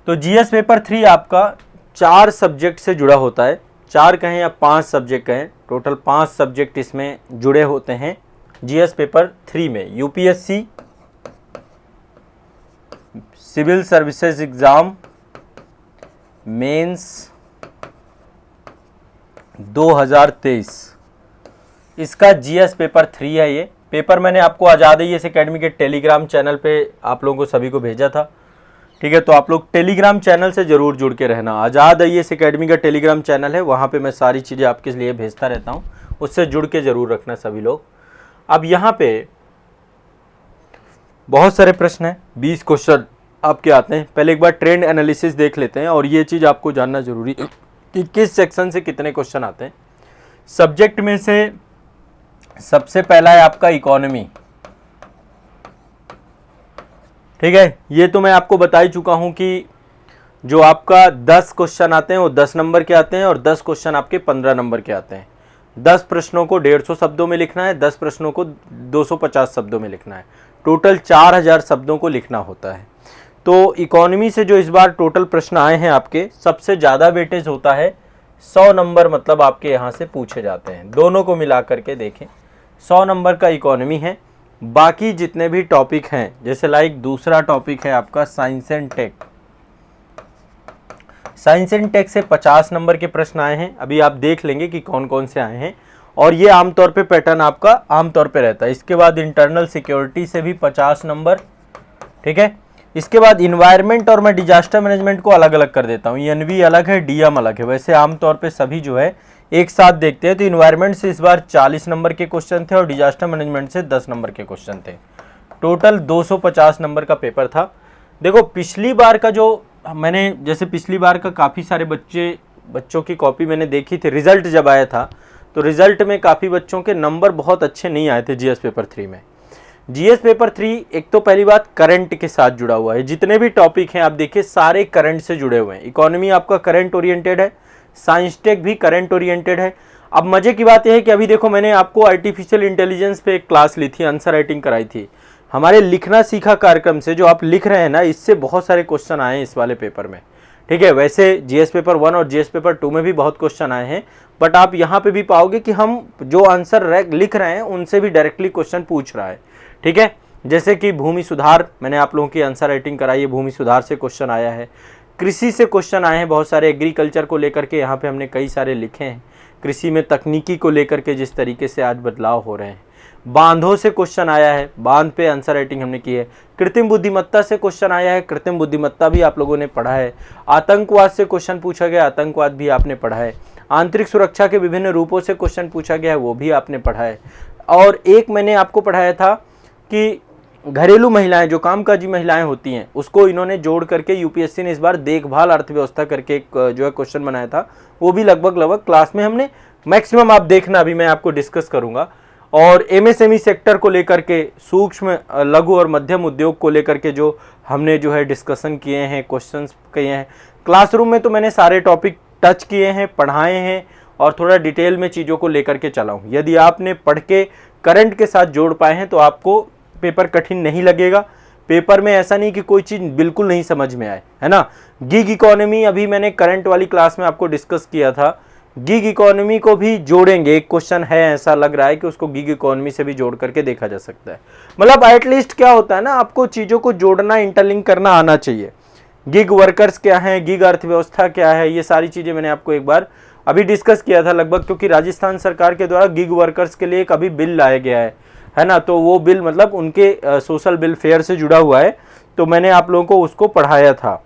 तो GS paper 3 आपका 4 subject से जुड़ा होता है, 4 कहें या 5 सब्जेक्ट कहें, टोटल 5 सब्जेक्ट इसमें जुड़े होते हैं जीएस पेपर 3 में। UPSC civil services exam mains 2023, इसका जीएस पेपर 3 है। ये पेपर मैंने आपको आज़ाद आईएएस एकेडमी के टेलीग्राम चैनल पे आप लोगों को सभी को भेजा था, ठीक है। तो आप लोग टेलीग्राम चैनल से ज़रूर जुड़ के रहना। आज़ाद आईएएस एकेडमी का टेलीग्राम चैनल है, वहाँ पे मैं सारी चीज़ें आपके लिए भेजता रहता हूँ, उससे जुड़ के ज़रूर रखना सभी लोग। अब यहाँ पे बहुत सारे प्रश्न हैं, 20 क्वेश्चन आपके आते हैं। पहले एक बार ट्रेंड एनालिसिस देख लेते हैं, और ये चीज़ आपको जानना जरूरी है कि किस सेक्शन से कितने क्वेश्चन आते हैं। सब्जेक्ट में से सबसे पहला है आपका इकोनॉमी, ठीक है। ये तो मैं आपको बता ही चुका हूं कि जो आपका 10 क्वेश्चन आते हैं वो 10 नंबर के आते हैं, और 10 क्वेश्चन आपके 15 नंबर के आते हैं। 10 प्रश्नों को 150 शब्दों में लिखना है, 10 प्रश्नों को 250 शब्दों में लिखना है, टोटल 4000 शब्दों को लिखना होता है। तो इकोनॉमी से जो इस बार टोटल प्रश्न आए हैं आपके, सबसे ज़्यादा वेटेज होता है 100 नंबर, मतलब आपके यहाँ से पूछे जाते हैं। दोनों को मिला करके देखें, 100 नंबर का इकोनॉमी है। बाकी जितने भी टॉपिक हैं, जैसे लाइक दूसरा टॉपिक है आपका science and tech, science and tech से 50 नंबर के प्रश्न आए हैं। अभी आप देख लेंगे कि कौन कौन से आए हैं, और ये आमतौर पे पैटर्न आपका आमतौर पे रहता है। इसके बाद इंटरनल सिक्योरिटी से भी 50 नंबर, ठीक है। इसके बाद इन्वायरमेंट और मैं डिजास्टर मैनेजमेंट को अलग अलग कर देता हूँ, एनवी अलग है, डीएम अलग है। वैसे आमतौर पे सभी जो है एक साथ देखते हैं। तो इन्वायरमेंट से इस बार 40 नंबर के क्वेश्चन थे, और डिजास्टर मैनेजमेंट से 10 नंबर के क्वेश्चन थे। टोटल 250 नंबर का पेपर था। देखो पिछली बार का जो मैंने, जैसे पिछली बार का काफ़ी सारे बच्चों की कॉपी मैंने देखी थी, रिजल्ट जब आया था तो रिजल्ट में काफ़ी बच्चों के नंबर बहुत अच्छे नहीं आए थे जीएस पेपर 3 में। जीएस पेपर 3 एक तो पहली बात करंट के साथ जुड़ा हुआ है। जितने भी टॉपिक हैं आप देखिए सारे करंट से जुड़े हुए हैं। इकोनॉमी आपका करंट ओरिएंटेड है, साइंस टेक भी करंट ओरिएंटेड है। अब मजे की बात यह है कि अभी देखो मैंने आपको आर्टिफिशियल इंटेलिजेंस पे एक क्लास ली थी, आंसर राइटिंग कराई थी। हमारे लिखना सीखा कार्यक्रम से जो आप लिख रहे हैं ना, इससे बहुत सारे क्वेश्चन आए हैं इस वाले पेपर में, ठीक है। वैसे जीएस पेपर 1 और जीएस पेपर 2 में भी बहुत क्वेश्चन आए हैं, बट आप यहाँ पे भी पाओगे कि हम जो आंसर लिख रहे हैं उनसे भी डायरेक्टली क्वेश्चन पूछ रहा है, ठीक है। जैसे कि भूमि सुधार, मैंने आप लोगों की आंसर राइटिंग कराई है, भूमि सुधार से क्वेश्चन आया है। कृषि से क्वेश्चन आए हैं बहुत सारे, एग्रीकल्चर को लेकर के यहाँ पे हमने कई सारे लिखे हैं। कृषि में तकनीकी को लेकर के जिस तरीके से आज बदलाव हो रहे हैं। बांधों से क्वेश्चन आया है, बांध पे आंसर राइटिंग हमने की है। कृत्रिम बुद्धिमत्ता से क्वेश्चन आया है, कृत्रिम बुद्धिमत्ता भी आप लोगों ने पढ़ा है। आतंकवाद से क्वेश्चन पूछा गया, आतंकवाद भी आपने पढ़ा है। आंतरिक सुरक्षा के विभिन्न रूपों से क्वेश्चन पूछा गया है, वो भी आपने पढ़ा है। और एक मैंने आपको पढ़ाया था कि घरेलू महिलाएं, जो कामकाजी महिलाएं होती हैं, उसको इन्होंने जोड़ करके यूपीएससी ने इस बार देखभाल अर्थव्यवस्था करके एक जो है क्वेश्चन बनाया था। वो भी लगभग क्लास में हमने मैक्सिमम, आप देखना अभी मैं आपको डिस्कस करूंगा। और एमएसएमई सेक्टर को लेकर के, सूक्ष्म लघु और मध्यम उद्योग को लेकर के जो हमने जो है डिस्कशन किए हैं, क्वेश्चंस किए हैं। क्लासरूम में तो मैंने सारे टॉपिक टच किए हैं, पढ़ाए हैं, और थोड़ा डिटेल में चीज़ों को लेकर के चला हूँ। यदि आपने पढ़ के करंट के साथ जोड़ पाए हैं तो आपको पेपर कठिन नहीं लगेगा। पेपर में ऐसा नहीं कि कोई चीज़ बिल्कुल नहीं समझ में आए, है ना। गिग इकोनॉमी अभी मैंने करंट वाली क्लास में आपको डिस्कस किया था, गिग इकोनॉमी को भी जोड़ेंगे। एक क्वेश्चन है ऐसा लग रहा है कि उसको गिग इकोनॉमी से भी जोड़ करके देखा जा सकता है। मतलब एटलीस्ट क्या होता है ना, आपको चीज़ों को जोड़ना, इंटरलिंक करना आना चाहिए। गिग वर्कर्स क्या है, गिग अर्थव्यवस्था क्या है, ये सारी चीज़ें मैंने आपको एक बार अभी डिस्कस किया था लगभग, क्योंकि राजस्थान सरकार के द्वारा गिग वर्कर्स के लिए एक अभी बिल लाया गया है ना। तो वो बिल मतलब उनके सोशल वेलफेयर से जुड़ा हुआ है, तो मैंने आप लोगों को उसको पढ़ाया था,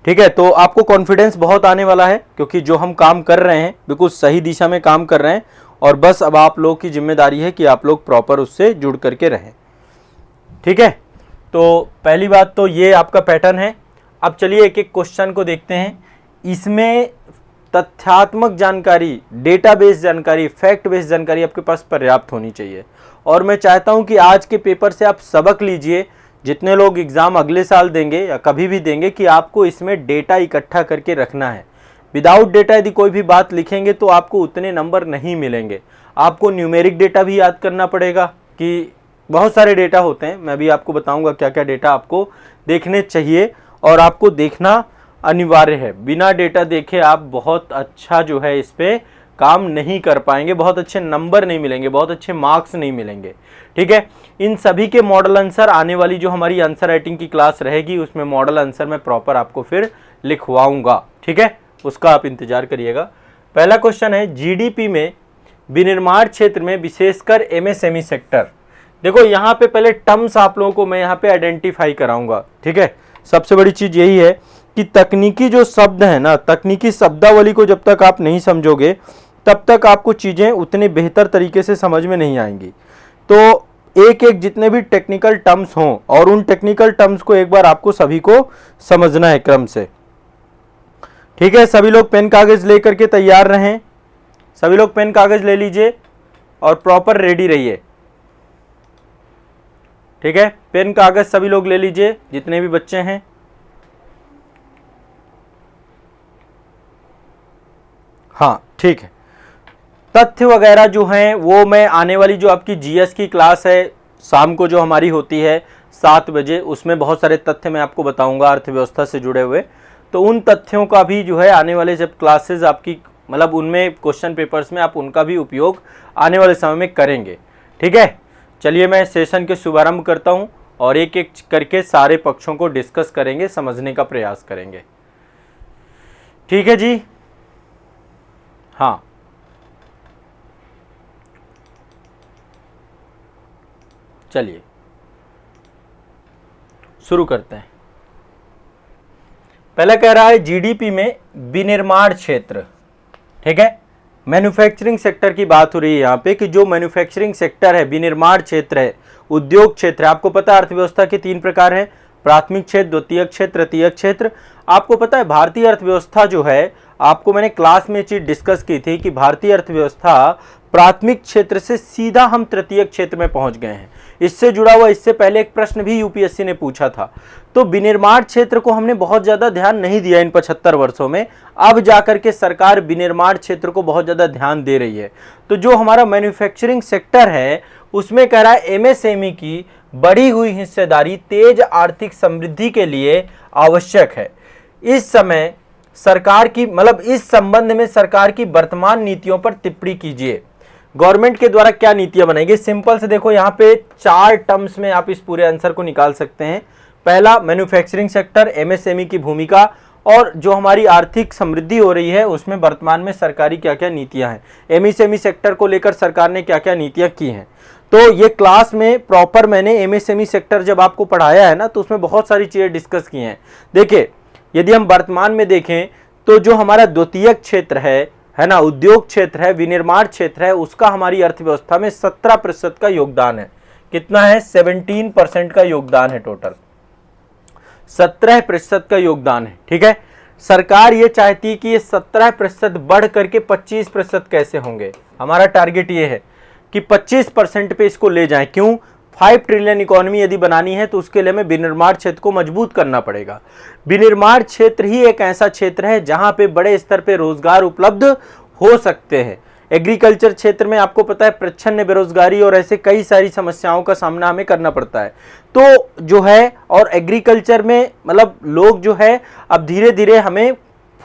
ठीक है। तो आपको कॉन्फिडेंस बहुत आने वाला है, क्योंकि जो हम काम कर रहे हैं बिल्कुल सही दिशा में काम कर रहे हैं, और बस अब आप लोग की जिम्मेदारी है कि आप लोग प्रॉपर उससे जुड़ करके रहें, ठीक है। तो पहली बात तो ये आपका पैटर्न है। अब चलिए एक एक क्वेश्चन को देखते हैं। इसमें तथ्यात्मक जानकारी, डेटाबेस जानकारी, फैक्ट बेस्ड जानकारी आपके पास पर्याप्त होनी चाहिए। और मैं चाहता हूं कि आज के पेपर से आप सबक लीजिए, जितने लोग एग्ज़ाम अगले साल देंगे या कभी भी देंगे, कि आपको इसमें डेटा इकट्ठा करके रखना है। विदाउट डेटा यदि कोई भी बात लिखेंगे तो आपको उतने नंबर नहीं मिलेंगे। आपको न्यूमेरिक डेटा भी याद करना पड़ेगा, कि बहुत सारे डेटा होते हैं, मैं भी आपको बताऊंगा क्या क्या डेटा आपको देखने चाहिए। और आपको देखना अनिवार्य है। बिना डेटा देखे आप बहुत अच्छा जो है इस पे काम नहीं कर पाएंगे, बहुत अच्छे नंबर नहीं मिलेंगे, बहुत अच्छे मार्क्स नहीं मिलेंगे। ठीक है, इन सभी के मॉडल आंसर आने वाली जो हमारी आंसर राइटिंग की क्लास रहेगी उसमें मॉडल आंसर मैं प्रॉपर आपको फिर लिखवाऊंगा। ठीक है, उसका आप इंतजार करिएगा। पहला क्वेश्चन है, जीडीपी में विनिर्माण क्षेत्र में विशेषकर एमएसएमई सेक्टर। देखो यहाँ पे पहले टर्म्स आप लोगों को मैं यहाँ पे आइडेंटिफाई कराऊंगा। ठीक है, सबसे बड़ी चीज यही है कि तकनीकी जो शब्द है ना, तकनीकी शब्दावली को जब तक आप नहीं समझोगे तब तक आपको चीजें उतनी बेहतर तरीके से समझ में नहीं आएंगी। तो एक एक जितने भी टेक्निकल टर्म्स हों और उन टेक्निकल टर्म्स को एक बार आपको सभी को समझना है क्रम से। ठीक है, सभी लोग पेन कागज लेकर के तैयार रहें, सभी लोग पेन कागज ले लीजिए और प्रॉपर रेडी रहिए। ठीक है, पेन कागज सभी लोग ले लीजिए जितने भी बच्चे हैं। हाँ ठीक है, तथ्य वगैरह जो हैं वो मैं आने वाली जो आपकी जीएस की क्लास है शाम को जो हमारी होती है 7 बजे, उसमें बहुत सारे तथ्य मैं आपको बताऊंगा अर्थव्यवस्था से जुड़े हुए। तो उन तथ्यों का भी जो है आने वाले जब क्लासेस आपकी मतलब उनमें क्वेश्चन पेपर्स में आप उनका भी उपयोग आने वाले समय में करेंगे। ठीक है, चलिए मैं सेशन के शुभारंभ करता हूं और एक एक करके सारे पक्षों को डिस्कस करेंगे, समझने का प्रयास करेंगे। ठीक है जी, हाँ चलिए शुरू करते हैं। पहला कह रहा है जीडीपी में विनिर्माण क्षेत्र। ठीक है, मैन्युफैक्चरिंग सेक्टर की बात हो रही है यहाँ पे कि जो मैन्युफैक्चरिंग सेक्टर है, विनिर्माण क्षेत्र है, उद्योग क्षेत्र है। आपको पता है अर्थव्यवस्था के 3 प्रकार हैं, प्राथमिक क्षेत्र, द्वितीयक क्षेत्र, तृतीयक क्षेत्र। आपको पता है भारतीय अर्थव्यवस्था जो है, आपको मैंने क्लास में चीज डिस्कस की थी कि भारतीय अर्थव्यवस्था प्राथमिक क्षेत्र से सीधा हम तृतीयक क्षेत्र में पहुंच गए हैं। इससे जुड़ा हुआ इससे पहले एक प्रश्न भी यूपीएससी ने पूछा था। तो विनिर्माण क्षेत्र को हमने बहुत ज्यादा ध्यान नहीं दिया इन 75 वर्षों में, अब जाकर के सरकार विनिर्माण क्षेत्र को बहुत ज्यादा ध्यान दे रही है। तो जो हमारा मैन्युफैक्चरिंग सेक्टर है उसमें कह रहा है एमएसएमई की बढ़ी हुई हिस्सेदारी तेज आर्थिक समृद्धि के लिए आवश्यक है। इस समय सरकार की मतलब इस संबंध में सरकार की वर्तमान नीतियों पर टिप्पणी कीजिए। गवर्नमेंट के द्वारा क्या नीतियां बनाएगी? सिंपल से देखो, यहाँ पे 4 टर्म्स में आप इस पूरे आंसर को निकाल सकते हैं। पहला, मैन्युफैक्चरिंग सेक्टर, एमएसएमई की भूमिका और जो हमारी आर्थिक समृद्धि हो रही है उसमें वर्तमान में सरकारी क्या क्या नीतियां हैं, एमएसएमई सेक्टर को लेकर सरकार ने क्या क्या नीतियां की हैं। तो ये क्लास में प्रॉपर मैंने एमएसएमई सेक्टर जब आपको पढ़ाया है ना, तो उसमें बहुत सारी चीजें डिस्कस की हैं। देखिए, यदि हम वर्तमान में देखें तो जो हमारा द्वितीयक क्षेत्र है ना, उद्योग क्षेत्र है, विनिर्माण क्षेत्र है, उसका हमारी अर्थव्यवस्था में 17% का योगदान है। कितना है? 17% का योगदान है, टोटल 17% का योगदान है। ठीक है, सरकार ये चाहती है कि ये 17% बढ़ करके 25% कैसे होंगे। हमारा टारगेट ये है कि 25% पे इसको ले जाएं। क्यों? 5 ट्रिलियन इकोनॉमी यदि बनानी है तो उसके लिए हमें विनिर्माण क्षेत्र को मजबूत करना पड़ेगा। विनिर्माण क्षेत्र ही एक ऐसा क्षेत्र है जहां पे बड़े स्तर पे रोजगार उपलब्ध हो सकते हैं। एग्रीकल्चर क्षेत्र में आपको पता है प्रच्छन्न बेरोजगारी और ऐसे कई सारी समस्याओं का सामना हमें करना पड़ता है। तो जो है, और एग्रीकल्चर में मतलब लोग जो है अब धीरे धीरे हमें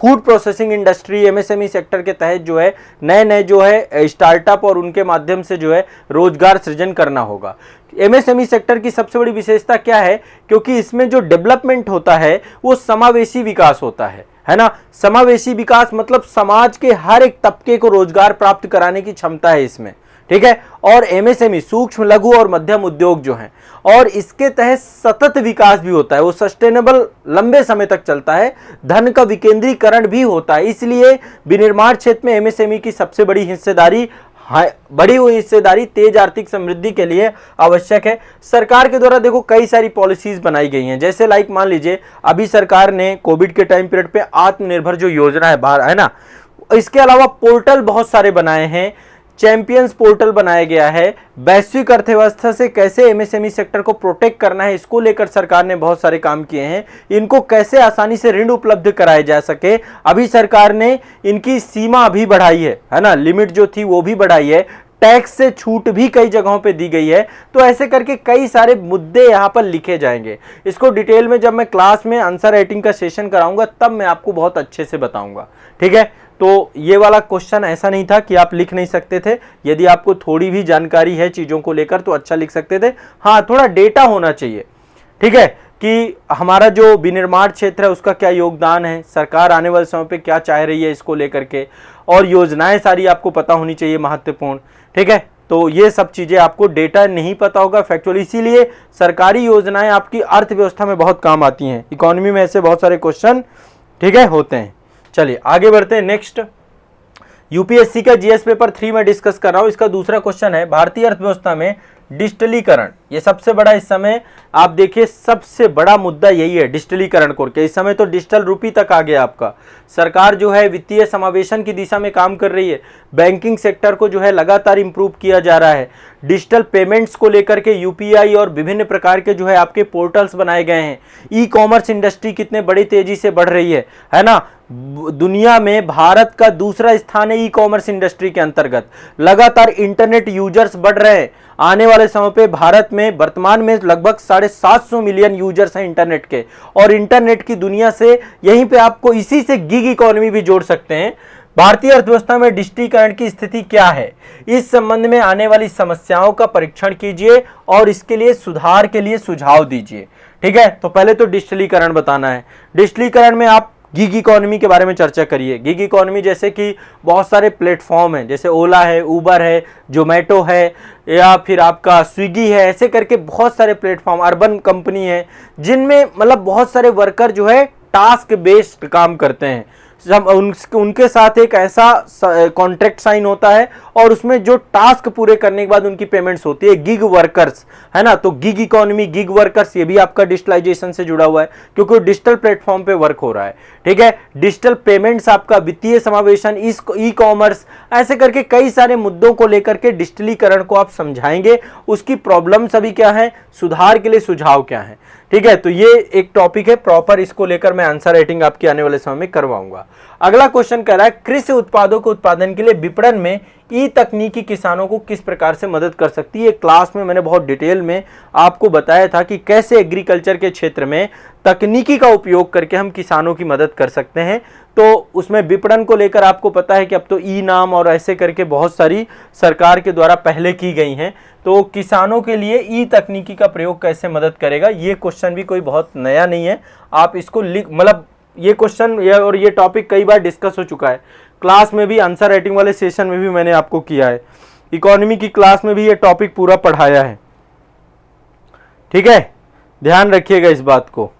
food processing industry, MSME sector के तहत जो है नए नए जो है स्टार्टअप और उनके माध्यम से जो है रोजगार सृजन करना होगा। एमएसएमई सेक्टर की सबसे बड़ी विशेषता क्या है? क्योंकि इसमें जो डेवलपमेंट होता है वो समावेशी विकास होता है ना। समावेशी विकास मतलब समाज के हर एक तबके को रोजगार प्राप्त कराने की क्षमता है इसमें। ठीक है, और एमएसएमई सूक्ष्म लघु और मध्यम उद्योग जो हैं, और इसके तहत सतत विकास भी होता है, वो सस्टेनेबल लंबे समय तक चलता है, धन का विकेंद्रीकरण भी होता है। इसलिए विनिर्माण क्षेत्र में एमएसएमई की सबसे बड़ी हिस्सेदारी, बढ़ी हुई हिस्सेदारी तेज आर्थिक समृद्धि के लिए आवश्यक है। सरकार के द्वारा देखो कई सारी पॉलिसीज बनाई गई हैं, जैसे लाइक मान लीजिए अभी सरकार ने कोविड के टाइम पीरियड पे आत्मनिर्भर जो योजना है बाहर है ना, इसके अलावा पोर्टल बहुत सारे बनाए हैं। चैंपियंस पोर्टल बनाया गया है। वैश्विक अर्थव्यवस्था से कैसे एमएसएमई सेक्टर को प्रोटेक्ट करना है, इसको लेकर सरकार ने बहुत सारे काम किए हैं। इनको कैसे आसानी से ऋण उपलब्ध कराए जा सके, अभी सरकार ने इनकी सीमा भी बढ़ाई है ना, लिमिट जो थी वो भी बढ़ाई है। टैक्स से छूट भी कई जगहों पे दी गई है। तो ऐसे करके कई सारे मुद्दे यहाँ पर लिखे जाएंगे। इसको डिटेल में जब मैं क्लास में आंसर राइटिंग का सेशन कराऊंगा तब मैं आपको बहुत अच्छे से बताऊंगा, ठीक है। तो ये वाला क्वेश्चन ऐसा नहीं था कि आप लिख नहीं सकते थे, यदि आपको थोड़ी भी जानकारी है चीज़ों को लेकर तो अच्छा लिख सकते थे। हाँ, थोड़ा डेटा होना चाहिए, ठीक है, कि हमारा जो विनिर्माण क्षेत्र है उसका क्या योगदान है, सरकार आने वाले समय पे क्या चाह रही है इसको लेकर के, और योजनाएं सारी आपको पता होनी चाहिए, महत्वपूर्ण, ठीक है। तो ये सब चीज़ें आपको डेटा नहीं पता होगा फैक्चुअल, इसीलिए सरकारी योजनाएं आपकी अर्थव्यवस्था में बहुत काम आती हैं। इकोनॉमी में ऐसे बहुत सारे क्वेश्चन, ठीक है, होते हैं। चलिए आगे बढ़ते हैं। नेक्स्ट यूपीएससी का जीएस पेपर 3 में डिस्कस कर रहा हूं। इसका दूसरा क्वेश्चन है, भारतीय अर्थव्यवस्था में डिजिटलीकरण। ये सबसे बड़ा इस समय आप देखिए, सबसे बड़ा मुद्दा यही है डिजिटलीकरण को। इस समय तो डिजिटल रूपी तक आ गया आपका। सरकार जो है वित्तीय समावेशन की दिशा में काम कर रही है। बैंकिंग सेक्टर को जो है लगातार इंप्रूव किया जा रहा है। डिजिटल पेमेंट्स को लेकर के यूपीआई और विभिन्न प्रकार के जो है आपके पोर्टल्स बनाए गए हैं। ई कॉमर्स इंडस्ट्री कितने बड़ी तेजी से बढ़ रही है ना। दुनिया में भारत का दूसरा स्थान है ई कॉमर्स इंडस्ट्री के अंतर्गत। लगातार इंटरनेट यूजर्स बढ़ रहे हैं। आने वाले समय पे भारत में वर्तमान में लगभग 750 मिलियन यूजर्स हैं इंटरनेट के, और इंटरनेट की दुनिया से यहीं पे आपको इसी से गिग इकोनॉमी भी जोड़ सकते हैं। भारतीय अर्थव्यवस्था में डिजिटलीकरण की स्थिति क्या है, इस संबंध में आने वाली समस्याओं का परीक्षण कीजिए और इसके लिए सुधार के लिए सुझाव दीजिए, ठीक है। तो पहले तो डिजिटलीकरण बताना है। डिजिटलीकरण में आप गिग इकोनॉमी के बारे में चर्चा करिए। गिग इकोनॉमी जैसे कि बहुत सारे प्लेटफॉर्म हैं, जैसे ओला है, उबर है, जोमेटो है, या फिर आपका स्विगी है, ऐसे करके बहुत सारे प्लेटफॉर्म, अर्बन कंपनी है, जिनमें मतलब बहुत सारे वर्कर जो है टास्क बेस्ड काम करते हैं। सब उनके साथ एक ऐसा कॉन्ट्रैक्ट साइन होता है और उसमें जो टास्क पूरे करने के बाद उनकी पेमेंट्स होती है, गिग वर्कर्स, है ना। तो गिग इकोनॉमी, गिग वर्कर्स, ये भी आपका डिजिटलाइजेशन से जुड़ा हुआ है क्योंकि डिजिटल प्लेटफॉर्म पे वर्क हो रहा है, ठीक है। डिजिटल पेमेंट्स, आपका वित्तीय समावेशन, ई कॉमर्स, ऐसे करके कई सारे मुद्दों को लेकर के डिजिटलीकरण को आप समझाएंगे। उसकी प्रॉब्लम्स अभी क्या है, सुधार के लिए सुझाव क्या है, ठीक है। तो ये एक टॉपिक है प्रॉपर, इसको लेकर मैं आंसर राइटिंग आपकी आने वाले समय में करवाऊंगा। अगला क्वेश्चन कह रहा है, कृषि उत्पादों के उत्पादन के लिए विपणन में ई तकनीकी किसानों को किस प्रकार से मदद कर सकती है। क्लास में मैंने बहुत डिटेल में आपको बताया था कि कैसे एग्रीकल्चर के क्षेत्र में तकनीकी का उपयोग करके हम किसानों की मदद कर सकते हैं। तो उसमें विपणन को लेकर आपको पता है कि अब तो ई नाम और ऐसे करके बहुत सारी सरकार के द्वारा पहले की गई हैं। तो किसानों के लिए ई तकनीकी का प्रयोग कैसे मदद करेगा, ये क्वेश्चन भी कोई बहुत नया नहीं है। आप इसको मतलब ये क्वेश्चन और ये टॉपिक कई बार डिस्कस हो चुका है क्लास में भी, आंसर राइटिंग वाले सेशन में भी मैंने आपको किया है, इकोनॉमी की क्लास में भी ये टॉपिक पूरा पढ़ाया है, ठीक है। ध्यान रखिएगा इस बात को।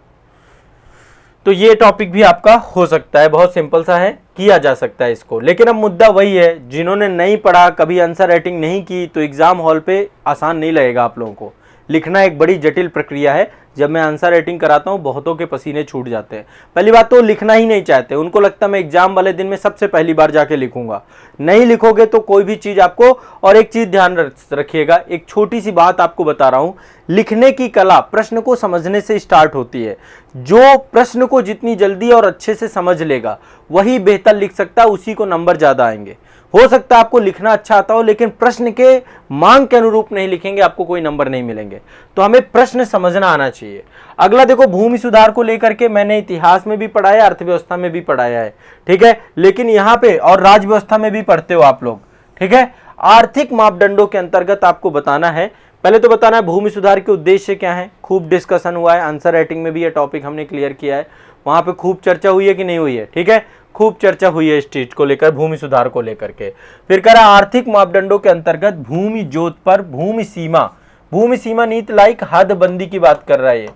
तो ये टॉपिक भी आपका हो सकता है, बहुत सिंपल सा है, किया जा सकता है इसको। लेकिन अब मुद्दा वही है, जिन्होंने नहीं पढ़ा, कभी आंसर राइटिंग नहीं की, तो एग्जाम हॉल पे आसान नहीं लगेगा आप लोगों को। लिखना एक बड़ी जटिल प्रक्रिया है। जब मैं आंसर राइटिंग कराता हूँ बहुतों के पसीने छूट जाते हैं। पहली बात तो लिखना ही नहीं चाहते, उनको लगता है मैं एग्जाम वाले दिन में सबसे पहली बार जाके लिखूंगा। नहीं लिखोगे तो कोई भी चीज़ आपको, और एक चीज़ ध्यान रखिएगा, एक छोटी सी बात आपको बता रहा हूँ, लिखने की कला प्रश्न को समझने से स्टार्ट होती है। जो प्रश्न को जितनी जल्दी और अच्छे से समझ लेगा वही बेहतर लिख सकता है, उसी को नंबर ज़्यादा आएंगे। हो सकता है आपको लिखना अच्छा आता हो लेकिन प्रश्न के मांग के अनुरूप नहीं लिखेंगे, आपको कोई नंबर नहीं मिलेंगे। तो हमें प्रश्न समझना आना चाहिए। अगला देखो, भूमि सुधार को लेकर के मैंने इतिहास में भी पढ़ाया, अर्थव्यवस्था में भी पढ़ाया है, ठीक है। लेकिन यहाँ पे और राज्य व्यवस्था में भी पढ़ते हो आप लोग, ठीक है। आर्थिक मापदंडों के अंतर्गत आपको बताना है, पहले तो बताना है भूमि सुधार के उद्देश्य क्या है। खूब डिस्कशन हुआ है, आंसर राइटिंग में भी ये टॉपिक हमने क्लियर किया है, वहां पे खूब चर्चा हुई है कि नहीं हुई है, ठीक है। खूब चर्चा हुई है इस चीज को लेकर, भूमि सुधार को लेकर के। फिर कह रहा आर्थिक मापदंडों के अंतर्गत भूमि जोत पर भूमि सीमा नीति लाइक हदबंदी की बात कर रहा है। ये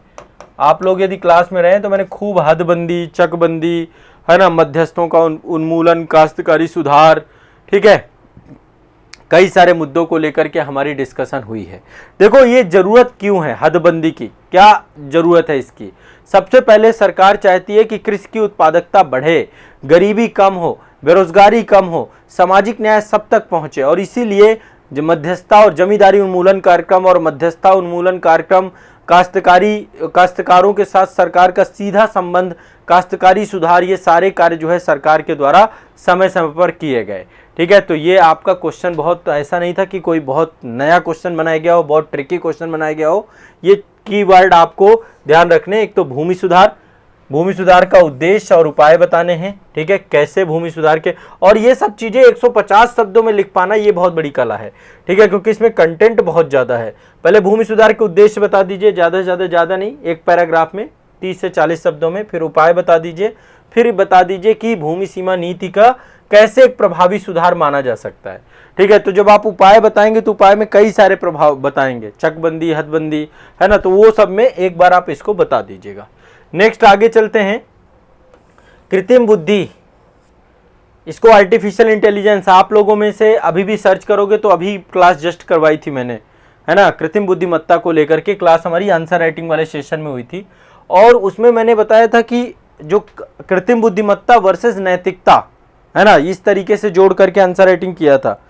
आप लोग यदि क्लास में रहे तो मैंने खूब हदबंदी, चकबंदी, है ना, मध्यस्थों का उन्मूलन, काश्तकारी सुधार, ठीक है, कई सारे मुद्दों को लेकर के हमारी डिस्कशन हुई है। देखो ये जरूरत क्यों है हदबंदी की, क्या जरूरत है इसकी। सबसे पहले सरकार चाहती है कि कृषि की उत्पादकता बढ़े, गरीबी कम हो, बेरोजगारी कम हो, सामाजिक न्याय सब तक पहुंचे, और इसीलिए मध्यस्थता और जमींदारी उन्मूलन कार्यक्रम और मध्यस्थता उन्मूलन कार्यक्रम, काश्तकारों के साथ सरकार का सीधा संबंध काश्तकारी सुधार, ये सारे कार्य जो है सरकार के द्वारा समय समय पर किए गए। ठीक है, तो ये आपका क्वेश्चन बहुत ऐसा नहीं था कि कोई बहुत नया क्वेश्चन बनाया गया हो, बहुत ट्रिकी क्वेश्चन बनाया गया हो। ये कीवर्ड आपको ध्यान रखने, एक तो भूमि सुधार, भूमि सुधार का उद्देश्य और उपाय बताने हैं। ठीक है, कैसे भूमि सुधार के, और ये सब चीजें 150 शब्दों में लिख पाना ये बहुत बड़ी कला है। ठीक है, क्योंकि इसमें कंटेंट बहुत ज्यादा है। पहले भूमि सुधार के उद्देश्य बता दीजिए, ज्यादा से ज्यादा नहीं, एक पैराग्राफ में 30 से 40 शब्दों में। फिर उपाय बता दीजिए, फिर बता दीजिए कि भूमि सीमा नीति का कैसे एक प्रभावी सुधार माना जा सकता है। ठीक है, तो जब आप उपाय बताएंगे तो उपाय में कई सारे प्रभाव बताएंगे, चकबंदी, हदबंदी, है ना, तो वो सब में एक बार आप इसको बता दीजिएगा। नेक्स्ट आगे चलते हैं, कृत्रिम बुद्धि, इसको आर्टिफिशियल इंटेलिजेंस, आप लोगों में से अभी भी सर्च करोगे तो अभी क्लास जस्ट करवाई थी मैंने, है ना, कृत्रिम बुद्धिमत्ता को लेकर के क्लास हमारी आंसर राइटिंग वाले सेशन में हुई थी, और उसमें मैंने बताया था कि जो कृत्रिम बुद्धिमत्ता वर्सेस नैतिकता, है ना, इस तरीके से जोड़ करके आंसर राइटिंग किया था।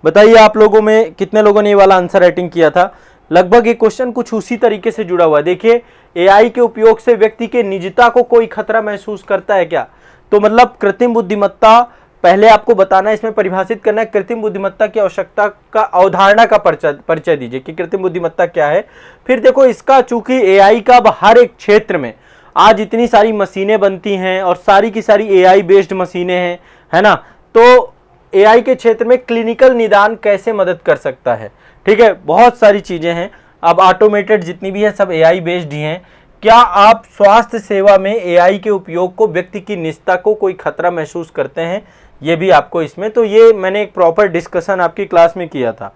बताइए आप लोगों में कितने लोगों ने ये वाला आंसर राइटिंग किया था। लगभग ये क्वेश्चन कुछ उसी तरीके से जुड़ा हुआ है। देखिए, एआई के उपयोग से व्यक्ति के निजता को कोई खतरा महसूस करता है क्या, तो मतलब कृत्रिम बुद्धिमत्ता पहले आपको बताना है, इसमें परिभाषित करना है कृत्रिम बुद्धिमत्ता की आवश्यकता का, अवधारणा का परिचय दीजिए कि कृत्रिम बुद्धिमत्ता क्या है। फिर देखो, इसका चूंकि एआई का अब हर एक क्षेत्र में आज इतनी सारी मशीनें बनती हैं और सारी की सारी एआई बेस्ड मशीनें हैं, है ना, तो एआई के क्षेत्र में क्लिनिकल निदान कैसे मदद कर सकता है। ठीक है, बहुत सारी चीजें हैं, अब ऑटोमेटेड जितनी भी है सब एआई बेस्ड ही हैं। क्या आप स्वास्थ्य सेवा में एआई के उपयोग को, व्यक्ति की निजता को कोई खतरा महसूस करते हैं, ये भी आपको इसमें, तो ये मैंने एक प्रॉपर डिस्कशन आपकी क्लास में किया था।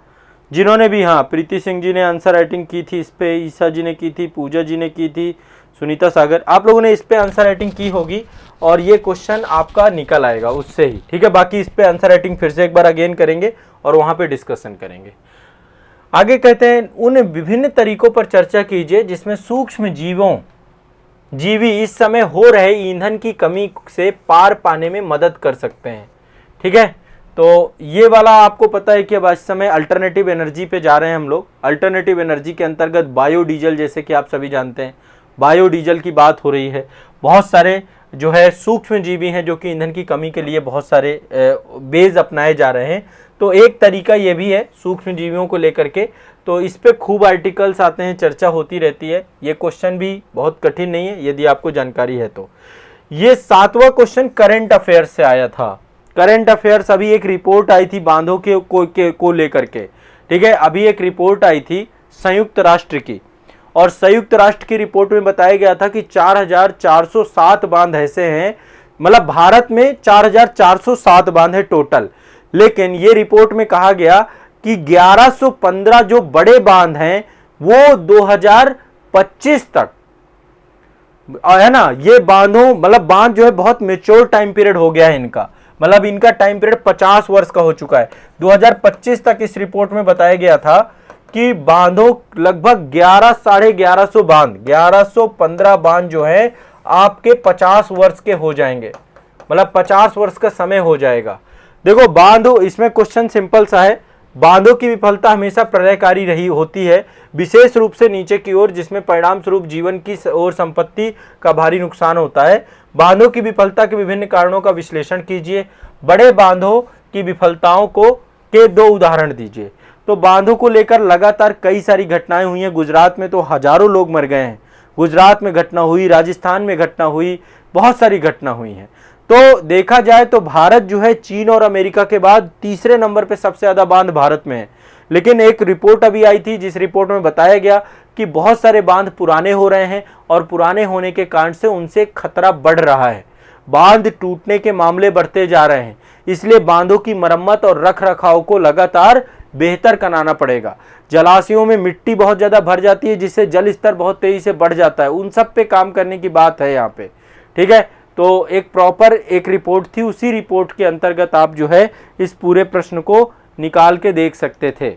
जिन्होंने भी, हाँ, प्रीति सिंह जी ने आंसर राइटिंग की थी इस पे, ईसा जी ने की थी, पूजा जी ने की थी, सुनीता सागर, आप लोगों ने इस पे आंसर राइटिंग की होगी और ये क्वेश्चन आपका निकल आएगा उससे ही। ठीक है, बाकी इस पे आंसर राइटिंग फिर से एक बार अगेन करेंगे और वहां पे डिस्कशन करेंगे। आगे कहते हैं, उन विभिन्न तरीकों पर चर्चा कीजिए जिसमें सूक्ष्म जीवी इस समय हो रहे ईंधन की कमी से पार पाने में मदद कर सकते हैं। ठीक है, तो ये वाला आपको पता है कि अब इस समय अल्टरनेटिव एनर्जी पे जा रहे हैं हम लोग। अल्टरनेटिव एनर्जी के अंतर्गत बायोडीजल, जैसे कि आप सभी जानते हैं, बायोडीजल की बात हो रही है। बहुत सारे जो है सूक्ष्म जीवी हैं जो कि ईंधन की कमी के लिए बहुत सारे बेज अपनाए जा रहे हैं। तो एक तरीका ये भी है सूक्ष्म जीवियों को लेकर के, तो इस पे खूब आर्टिकल्स आते हैं, चर्चा होती रहती है। ये क्वेश्चन भी बहुत कठिन नहीं है यदि आपको जानकारी है तो। ये 7वां क्वेश्चन करंट अफेयर्स से आया था। करंट अफेयर्स, अभी एक रिपोर्ट आई थी बांधों को लेकर के। ठीक है, अभी एक रिपोर्ट आई थी संयुक्त राष्ट्र की, और संयुक्त राष्ट्र की रिपोर्ट में बताया गया था कि 4407 बांध ऐसे हैं, मतलब भारत में 4407 बांध है टोटल, लेकिन ये रिपोर्ट में कहा गया कि 1115 जो बड़े बांध हैं वो 2025 तक, है ना, ये बांधों, मतलब बांध जो है बहुत मेच्योर टाइम पीरियड हो गया है इनका, मतलब इनका टाइम पीरियड 50 वर्ष का हो चुका है। 2025 तक इस रिपोर्ट में बताया गया था कि बांधों लगभग 11,500 बांध, 1115 बांध जो है आपके 50 वर्ष के हो जाएंगे, मतलब 50 वर्ष का समय हो जाएगा। देखो बांधों, इसमें क्वेश्चन सिंपल सा है, बांधों की विफलता हमेशा प्रलयकारी रही होती है, विशेष रूप से नीचे की ओर, जिसमें परिणाम स्वरूप जीवन की और संपत्ति का भारी नुकसान होता है। बांधों की विफलता के विभिन्न कारणों का विश्लेषण कीजिए। बड़े बांधों की विफलताओं के 2 उदाहरण दीजिए। तो बांधों को लेकर लगातार कई सारी घटनाएं हुई हैं। गुजरात में तो हजारों लोग मर गए हैं, गुजरात में घटना हुई, राजस्थान में घटना हुई, बहुत सारी घटना हुई हैं। तो देखा जाए तो भारत जो है चीन और अमेरिका के बाद तीसरे नंबर पे सबसे ज्यादा बांध भारत में है। लेकिन एक रिपोर्ट अभी आई थी जिस रिपोर्ट में बताया गया कि बहुत सारे बांध पुराने हो रहे हैं और पुराने होने के कारण से उनसे खतरा बढ़ रहा है, बांध टूटने के मामले बढ़ते जा रहे हैं। इसलिए बांधों की मरम्मत और रख रखाव को लगातार बेहतर कराना पड़ेगा। जलाशयों में मिट्टी बहुत ज्यादा भर जाती है जिससे जल स्तर बहुत तेजी से बढ़ जाता है, उन सब पे काम करने की बात है यहाँ पे। ठीक है, तो एक प्रॉपर एक रिपोर्ट थी, उसी रिपोर्ट के अंतर्गत आप जो है इस पूरे प्रश्न को निकाल के देख सकते थे।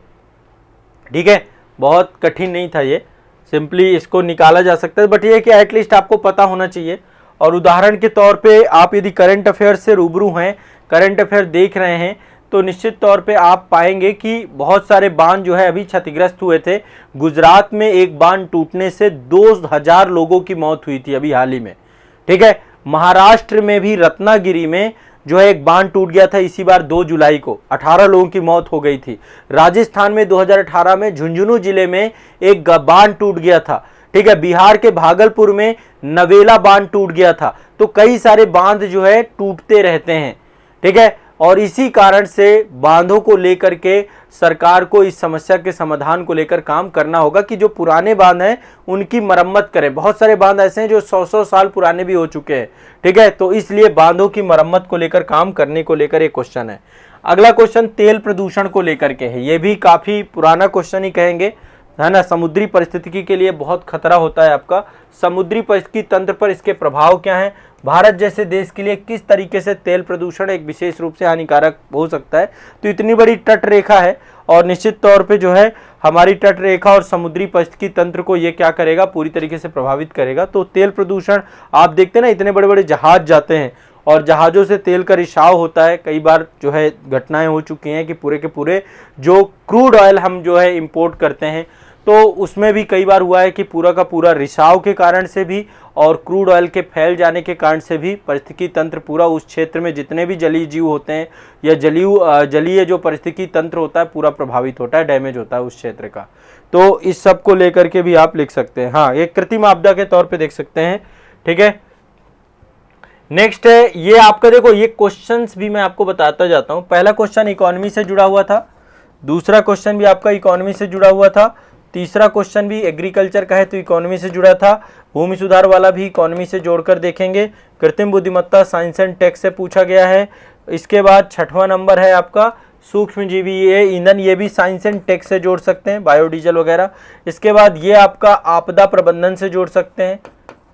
ठीक है, बहुत कठिन नहीं था ये, सिंपली इसको निकाला जा सकता है, बट ये कि एटलीस्ट आपको पता होना चाहिए। और उदाहरण के तौर पे आप यदि करंट अफेयर से रूबरू हैं, करंट अफेयर देख रहे हैं, तो निश्चित तौर पे आप पाएंगे कि बहुत सारे बांध जो है अभी क्षतिग्रस्त हुए थे। गुजरात में एक बांध टूटने से 2000 लोगों की मौत हुई थी अभी हाल ही में। ठीक है, महाराष्ट्र में भी रत्नागिरी में जो है एक बांध टूट गया था इसी बार 2 जुलाई को, 18 लोगों की मौत हो गई थी। राजस्थान में 2018 में झुंझुनू जिले में एक बांध टूट गया था, ठीक है। बिहार के भागलपुर में नवेला बांध टूट गया था। तो कई सारे बांध जो है टूटते रहते हैं, ठीक है। और इसी कारण से बांधों को लेकर के सरकार को इस समस्या के समाधान को लेकर काम करना होगा कि जो पुराने बांध हैं उनकी मरम्मत करें। बहुत सारे बांध ऐसे हैं जो 100-100 साल पुराने भी हो चुके हैं, ठीक है। तो इसलिए बांधों की मरम्मत को लेकर काम करने को लेकर एक क्वेश्चन है। अगला क्वेश्चन तेल प्रदूषण को लेकर के है। ये भी काफी पुराना क्वेश्चन ही कहेंगे, है ना। समुद्री परिस्थितिकी के लिए बहुत खतरा होता है आपका। समुद्री परिस्थितिकी तंत्र पर इसके प्रभाव क्या हैं? भारत जैसे देश के लिए किस तरीके से तेल प्रदूषण एक विशेष रूप से हानिकारक हो सकता है? तो इतनी बड़ी तट रेखा है और निश्चित तौर पे जो है हमारी तट रेखा और समुद्री परिस्थितिकी तंत्र को ये क्या करेगा? पूरी तरीके से प्रभावित करेगा। तो तेल प्रदूषण आप देखते हैं ना, इतने बड़े बड़े जहाज जाते हैं और जहाज़ों से तेल का रिसाव होता है। कई बार जो है घटनाएं हो चुकी हैं कि पूरे के पूरे जो क्रूड ऑयल हम जो है इंपोर्ट करते हैं तो उसमें भी कई बार हुआ है कि पूरा का पूरा रिसाव के कारण से भी और क्रूड ऑयल के फैल जाने के कारण से भी पारिस्थितिकी तंत्र पूरा उस क्षेत्र में जितने भी जलीय जीव होते हैं या जलीय जो पारिस्थितिकी तंत्र होता है पूरा प्रभावित होता है, डैमेज होता है उस क्षेत्र का। तो इस सब को लेकर के भी आप लिख सकते हैं। हाँ, एक कृत्रिम आपदा के तौर पे देख सकते हैं, ठीक है। नेक्स्ट है ये आपका, देखो ये क्वेश्चंस भी मैं आपको बताता जाता हूं। पहला क्वेश्चन इकोनॉमी से जुड़ा हुआ था, दूसरा क्वेश्चन भी आपका इकोनॉमी से जुड़ा हुआ था, तीसरा क्वेश्चन भी एग्रीकल्चर का है तो इकोनॉमी से जुड़ा था, भूमि सुधार वाला भी इकोनॉमी से जोड़कर देखेंगे। कृत्रिम बुद्धिमत्ता साइंस एंड टेक से पूछा गया है। इसके बाद 6वां नंबर है आपका सूक्ष्म जीवी ईंधन, ये भी साइंस एंड टेक से जोड़ सकते हैं, बायोडीजल वगैरह। इसके बाद ये आपका आपदा प्रबंधन से जोड़ सकते हैं,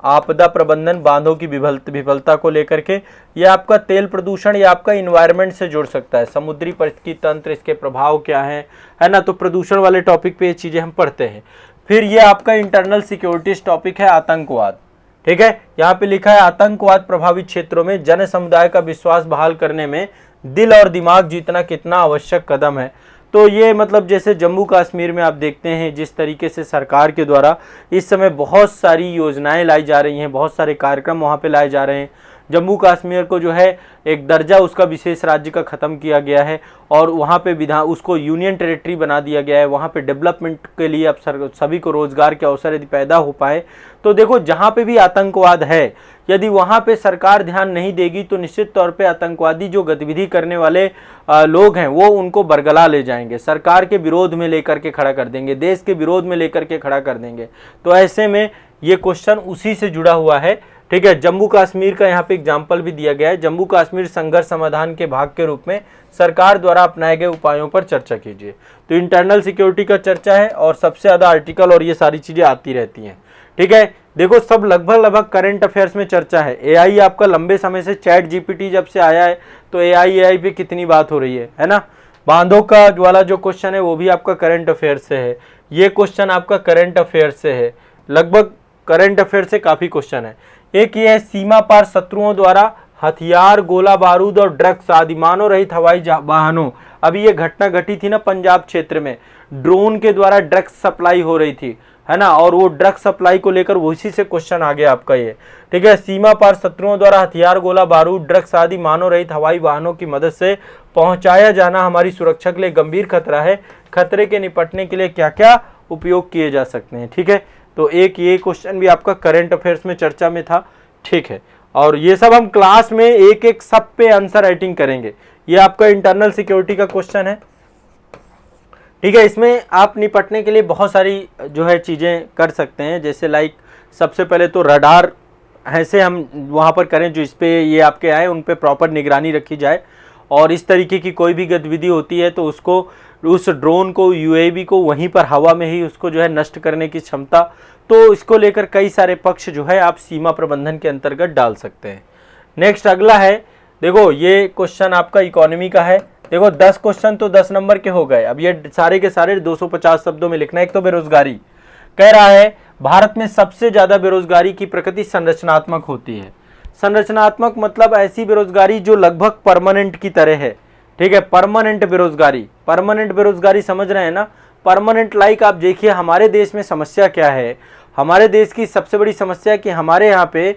आपदा प्रबंधन बांधों की विफलता को लेकर के। ये आपका तेल प्रदूषण या आपका इन्वायरमेंट से जुड़ सकता है, समुद्री परिस्थितिकी तंत्र, इसके प्रभाव क्या है ना। तो प्रदूषण वाले टॉपिक पे ये चीजें हम पढ़ते हैं। फिर ये आपका इंटरनल सिक्योरिटीज टॉपिक है, आतंकवाद, ठीक है। यहाँ पे लिखा है आतंकवाद प्रभावित क्षेत्रों में जन समुदाय का विश्वास बहाल करने में दिल और दिमाग जीतना कितना आवश्यक कदम है। तो ये मतलब जैसे जम्मू कश्मीर में आप देखते हैं जिस तरीके से सरकार के द्वारा इस समय बहुत सारी योजनाएं लाई जा रही हैं, बहुत सारे कार्यक्रम वहाँ पे लाए जा रहे हैं। जम्मू कश्मीर को जो है एक दर्जा उसका विशेष राज्य का ख़त्म किया गया है और वहाँ पे उसको यूनियन टेरिटरी बना दिया गया है। वहाँ पे डेवलपमेंट के लिए अब सभी को रोजगार के अवसर यदि पैदा हो पाए तो देखो जहाँ पे भी आतंकवाद है यदि वहाँ पे सरकार ध्यान नहीं देगी तो निश्चित तौर पे आतंकवादी जो गतिविधि करने वाले लोग हैं वो उनको बरगला ले जाएंगे, सरकार के विरोध में लेकर के खड़ा कर देंगे, देश के विरोध में लेकर के खड़ा कर देंगे। तो ऐसे में ये क्वेश्चन उसी से जुड़ा हुआ है, ठीक है। जम्मू कश्मीर का यहाँ पे एग्जाम्पल भी दिया गया है। जम्मू कश्मीर संघर्ष समाधान के भाग के रूप में सरकार द्वारा अपनाए गए उपायों पर चर्चा कीजिए। तो इंटरनल सिक्योरिटी का चर्चा है और सबसे ज़्यादा आर्टिकल और ये सारी चीज़ें आती रहती हैं, ठीक है। देखो सब लगभग करंट अफेयर्स में चर्चा है। एआई आपका लंबे समय से चैट जीपीटी जब से आया है तो एआई पे कितनी बात हो रही है ना। बांधों का वाला जो क्वेश्चन है वो भी आपका करंट अफेयर से है, ये क्वेश्चन आपका करंट अफेयर से है, लगभग करंट अफेयर से काफ़ी क्वेश्चन है। एक ये है सीमा पार शत्रुओं द्वारा हथियार, गोला बारूद और ड्रग्स आदि मानव रहित हवाई वाहनों। अभी ये घटना घटी थी ना पंजाब क्षेत्र में, ड्रोन के द्वारा ड्रग्स सप्लाई हो रही थी, है ना। और वो ड्रग्स सप्लाई को लेकर उसी से क्वेश्चन आ गया आपका ये, ठीक है। सीमा पार शत्रुओं द्वारा हथियार, गोला बारूद, ड्रग्स आदि मानव रहित हवाई वाहनों की मदद से पहुंचाया जाना हमारी सुरक्षा के लिए गंभीर खतरा है। खतरे के निपटने के लिए क्या क्या उपयोग किए जा सकते हैं, ठीक है। तो एक ये क्वेश्चन भी आपका करंट अफेयर्स में चर्चा में था, ठीक है। और ये सब हम क्लास में एक एक सब पे आंसर राइटिंग करेंगे। ये आपका इंटरनल सिक्योरिटी का क्वेश्चन है, ठीक है। इसमें आप निपटने के लिए बहुत सारी जो है चीज़ें कर सकते हैं, जैसे लाइक सबसे पहले तो रडार ऐसे हम वहाँ पर करें जो इस पे ये आपके आए उन पे प्रॉपर निगरानी रखी जाए और इस तरीके की कोई भी गतिविधि होती है तो उसको उस ड्रोन को यूएवी को वहीं पर हवा में ही उसको जो है नष्ट करने की क्षमता, तो इसको लेकर कई सारे पक्ष जो है आप सीमा प्रबंधन के अंतर्गत डाल सकते हैं। नेक्स्ट अगला है, देखो ये क्वेश्चन आपका इकोनॉमी का है। देखो 10 क्वेश्चन तो 10 नंबर के हो गए। अब ये सारे के सारे 250 शब्दों में लिखना है। एक तो बेरोजगारी कह रहा है भारत में सबसे ज्यादा बेरोजगारी की प्रकृति संरचनात्मक होती है। संरचनात्मक मतलब ऐसी बेरोजगारी जो लगभग परमानेंट की तरह है, ठीक है। परमानेंट बेरोजगारी, परमानेंट बेरोजगारी समझ रहे हैं ना। परमानेंट लाइक आप देखिए हमारे देश में समस्या क्या है, हमारे देश की सबसे बड़ी समस्या है कि हमारे यहाँ पे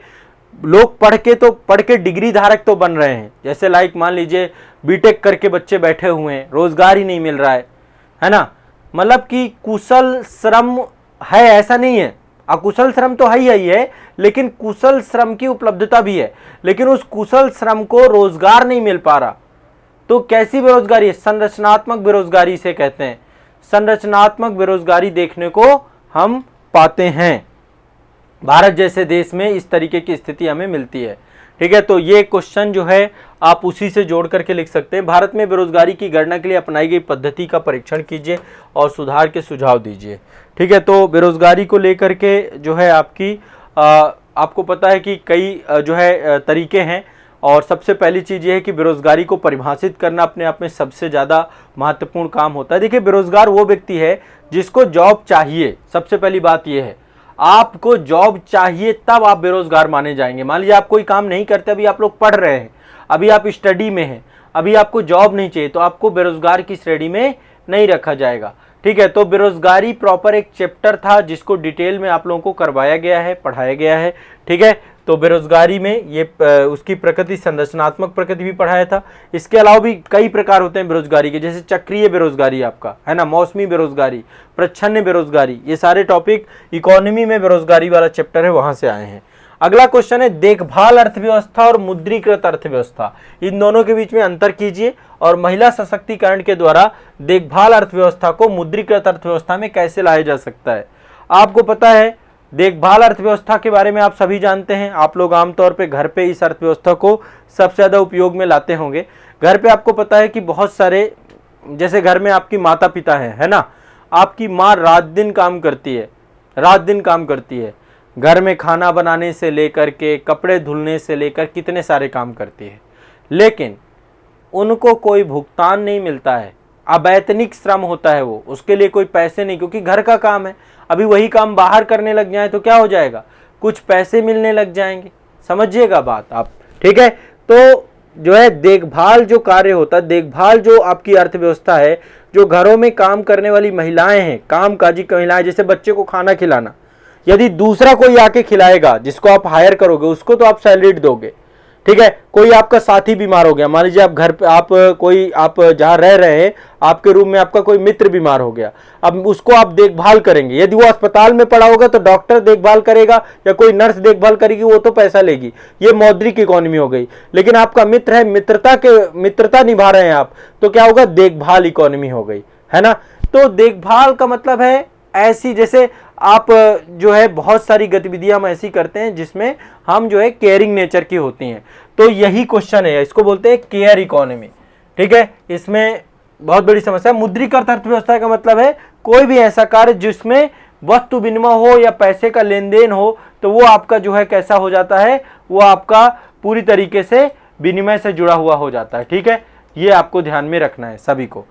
लोग पढ़ के डिग्री धारक तो बन रहे हैं, जैसे लाइक मान लीजिए बीटेक करके बच्चे बैठे हुए हैं, रोजगार ही नहीं मिल रहा है ना। मतलब कि कुशल श्रम है ऐसा नहीं है, अकुशल श्रम तो है ही है, लेकिन कुशल श्रम की उपलब्धता भी है, लेकिन उस कुशल श्रम को रोजगार नहीं मिल पा रहा। तो कैसी बेरोजगारी है? संरचनात्मक बेरोजगारी से कहते हैं, संरचनात्मक बेरोजगारी देखने को हम पाते हैं। भारत जैसे देश में इस तरीके की स्थिति हमें मिलती है। ठीक है, तो ये क्वेश्चन जो है आप उसी से जोड़ करके लिख सकते हैं। भारत में बेरोजगारी की गणना के लिए अपनाई गई पद्धति का परीक्षण कीजिए और सुधार के सुझाव दीजिए। ठीक है, तो बेरोजगारी को लेकर के जो है आपको पता है कि कई जो है तरीके हैं, और सबसे पहली चीज़ ये है कि बेरोजगारी को परिभाषित करना अपने आप में सबसे ज़्यादा महत्वपूर्ण काम होता है। देखिए, बेरोजगार वो व्यक्ति है जिसको जॉब चाहिए। सबसे पहली बात ये है, आपको जॉब चाहिए तब आप बेरोजगार माने जाएंगे। मान लीजिए आप कोई काम नहीं करते, अभी आप लोग पढ़ रहे हैं, अभी आप स्टडी में हैं, अभी आपको जॉब नहीं चाहिए, तो आपको बेरोजगार की श्रेणी में नहीं रखा जाएगा। ठीक है, तो बेरोजगारी प्रॉपर एक चैप्टर था जिसको डिटेल में आप लोगों को करवाया गया है, पढ़ाया गया है। ठीक है, तो बेरोजगारी में ये उसकी प्रकृति, संरचनात्मक प्रकृति भी पढ़ाया था। इसके अलावा भी कई प्रकार होते हैं बेरोजगारी के, जैसे चक्रीय बेरोजगारी आपका है ना, मौसमी बेरोजगारी, प्रच्छन्न बेरोजगारी, ये सारे टॉपिक इकोनॉमी में बेरोजगारी वाला चैप्टर है, वहां से आए हैं। अगला क्वेश्चन है देखभाल अर्थव्यवस्था और मुद्रीकृत अर्थव्यवस्था, इन दोनों के बीच में अंतर कीजिए और महिला सशक्तिकरण के द्वारा देखभाल अर्थव्यवस्था को मुद्रीकृत अर्थव्यवस्था में कैसे लाया जा सकता है। आपको पता है देखभाल अर्थव्यवस्था के बारे में आप सभी जानते हैं, आप लोग आमतौर पे घर पे इस अर्थव्यवस्था को सबसे ज़्यादा उपयोग में लाते होंगे। घर पे आपको पता है कि बहुत सारे, जैसे घर में आपकी माता पिता हैं, है ना, आपकी माँ रात दिन काम करती है, रात दिन काम करती है, घर में खाना बनाने से लेकर के कपड़े धुलने से लेकर कितने सारे काम करती है, लेकिन उनको कोई भुगतान नहीं मिलता है, अवैतनिक श्रम होता है वो, उसके लिए कोई पैसे नहीं, क्योंकि घर का काम है। अभी वही काम बाहर करने लग जाए तो क्या हो जाएगा, कुछ पैसे मिलने लग जाएंगे, समझिएगा बात आप। ठीक है, तो जो है देखभाल जो कार्य होता है, देखभाल जो आपकी अर्थव्यवस्था है, जो घरों में काम करने वाली महिलाएं हैं, कामकाजी महिलाएं, जैसे बच्चे को खाना खिलाना, यदि दूसरा कोई आके खिलाएगा जिसको आप हायर करोगे, उसको तो आप सैलरी दोगे। ठीक है, कोई आपका साथी बीमार हो गया, मान लीजिए आप घर पे आप जहाँ रह रहे हैं, आपके रूम में आपका कोई मित्र बीमार हो गया, अब उसको आप देखभाल करेंगे। यदि वो अस्पताल में पड़ा होगा तो डॉक्टर देखभाल करेगा या कोई नर्स देखभाल करेगी, वो तो पैसा लेगी, ये मौद्रिक इकोनॉमी हो गई। लेकिन आपका मित्र है, मित्रता निभा रहे हैं आप, तो क्या होगा, देखभाल इकोनॉमी हो गई, है ना। तो देखभाल का मतलब है ऐसी, जैसे आप जो है बहुत सारी गतिविधियां हम ऐसी करते हैं जिसमें हम जो है केयरिंग नेचर की होती हैं, तो यही क्वेश्चन है, इसको बोलते हैं केयर इकोनॉमी। ठीक है, इसमें बहुत बड़ी समस्या। मुद्रीकृत अर्थव्यवस्था का मतलब है कोई भी ऐसा कार्य जिसमें वस्तु विनिमय हो या पैसे का लेन देन हो, तो वो आपका जो है कैसा हो जाता है, वो आपका पूरी तरीके से विनिमय से जुड़ा हुआ हो जाता है। ठीक है, ये आपको ध्यान में रखना है सभी को।